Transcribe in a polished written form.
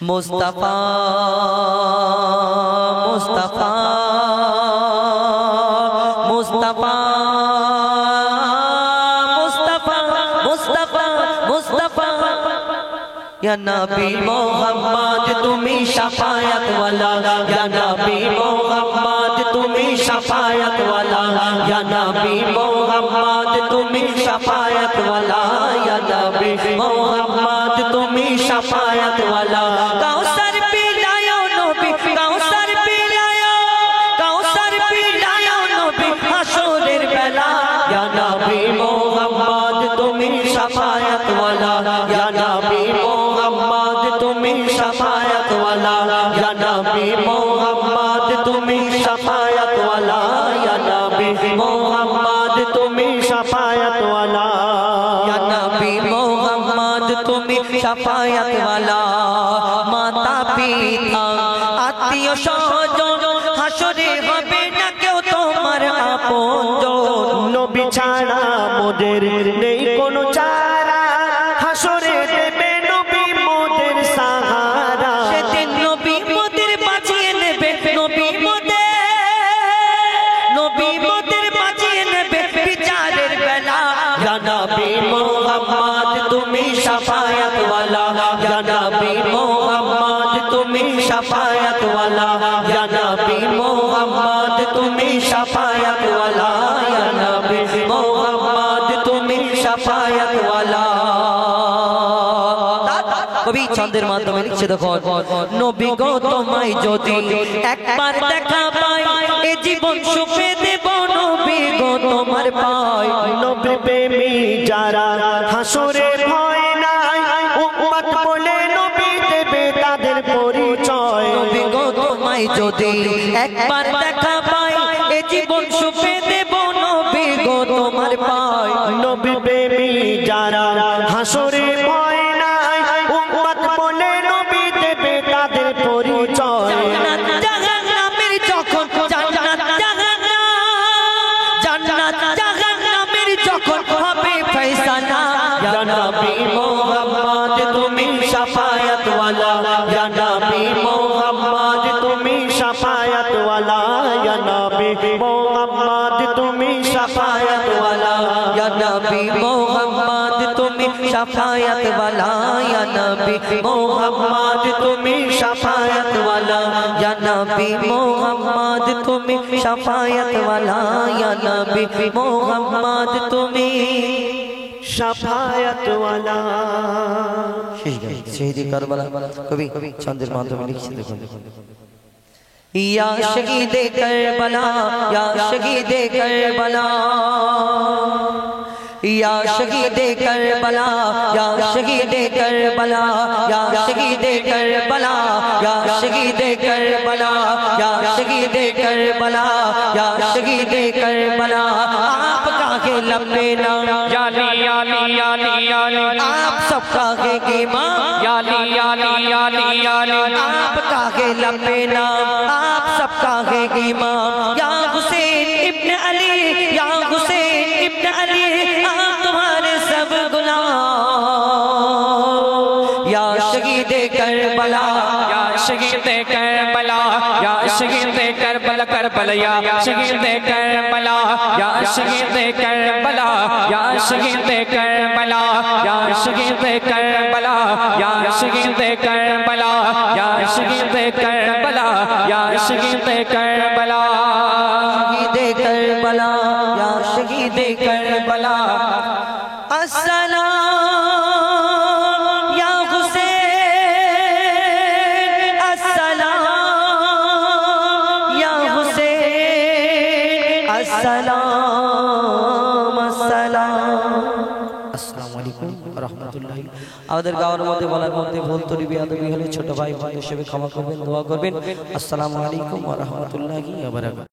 মুস্তাফা মুস্তাফা মুস্তাফা মুস্তাফা মুস্তাফা মুস্তাফা یا نبی محمد تمہیں شفاعت والا یا نبی محمد تمہیں شفاعت والا یا نبی محمد تمہیں شفاعت والا یا نبی محمد تمہیں شفاعت والا کوثر پلایا نبی کوثر پلایا کوثر پلایا نبی حشر بلا یا نبی محمد تمہیں شفاعت والا یا نبی محمد تمہیں شفاعت والا یا نبی محمد تمہیں شفاعت والا یا نبی محمد تمہیں شفاعت والا یا نبی محمد تمہیں شفاعت والا ماتا پیتا আত্মীয় স্বজন হাসরে হবে না কেউ তোমার আপনজন নবী ছাড়া মোদের নেই কোনো চারা হাসরে দেবে নবী মোদের সাহারা সেদিন নবী মোদের বাঁচিয়ে নেবে নবী মোদের বাঁচিয়ে নেবে বিচারের বেলা ইয়া নবী মুহাম্মদ তুমি শাফায়াত ওয়ালা ইয়া নবী মুহাম্মদ তুমি শাফায়াত ওয়ালা ইয়া নবী মুহাম্মদ তুমি শাফায়াত ওয়ালা ইয়া নবী মুহাম্মদ তুমি শাফায়াত ওয়ালা কবি ছন্দের মাধ্যমে লিখছে দেখো নবী গো তোমায় যদি একবার দেখা পাই এ জীবন সুখে দেব নবী গো তোমার পাই নবী প্রেমী যারা হাসরে ভয় নাই উম্মত বলে নবী দেবে তাদের পরিচয় নবী গো তোমায় যদি একবার দেখা পাই এ জীবন সুখে দেব নবী গো তোমার পাই নবী প্রেমী যারা হাসরে ভয় নাই উম্মত বলে নবী দেবে তাদের পরিচয় জাহান্নামের যখন জাহান্নামের যখন হবে ফয়সালা ইয়া নবী মুহাম্মদ তুমি শাফায়াত ওয়ালা ইয়া নবী মুহাম্মদ তুমি শাফায়াত ওয়ালা ইয়া নবী মুহাম্মদ তুমি শাফায়াত ওয়ালা ইয়া নবী মুহাম্মদ তুমি শাফায়াত ওয়ালা ইয়া নবী মুহাম্মদ তুমি শাফায়াত ওয়ালা ইয়া নবী মুহাম্মদ তুমি শাফায়াত ওয়ালা ইয়া নবী মুহাম্মদ তুমি শাফায়াত ওয়ালা শহীদ কারবালা কবি ছন্দের মাধ্যমে লিখছে দেখুন یا شہید کربلا یا شہید کربلا یا شہید کربلا یا شہید کربلا یا شہید کربلا یا شہید کربلا یا شہید کربلا یا شہید کربلا آپ کاہے لبے نام یالی یالی یالی یالی آپ سب کاہے امام یالی یالی یالی یالی آپ کاہے لبے نام آپ سب کاہے امام یا حسین ابن علی یا حسین ابن علی آپ تمہارے سب غلام یا شہید کربلا یا شہید کربلا یا شہید کربلا کربلا یا شہید کربلا یا شہید کربلا یا شہید کربلا یا شہید کربلا یا شہید کربلا یا شہید کربلا یا شہید کربلا شہید کربلا یا شہید کربلا السلام یا حسین السلام یا حسین السلام السلام علیکم ورحمۃ اللہ আমাদের গাওয়ার মধ্যে বলার মধ্যে ভুল ত্রুটি বেয়াদবি হলে ছোট ভাই বোন হিসেবে ক্ষমা করবেন দোয়া করবেন আসসালামু আলাইকুম ওয়া রাহমাতুল্লাহি ওয়া বারাকাতুহু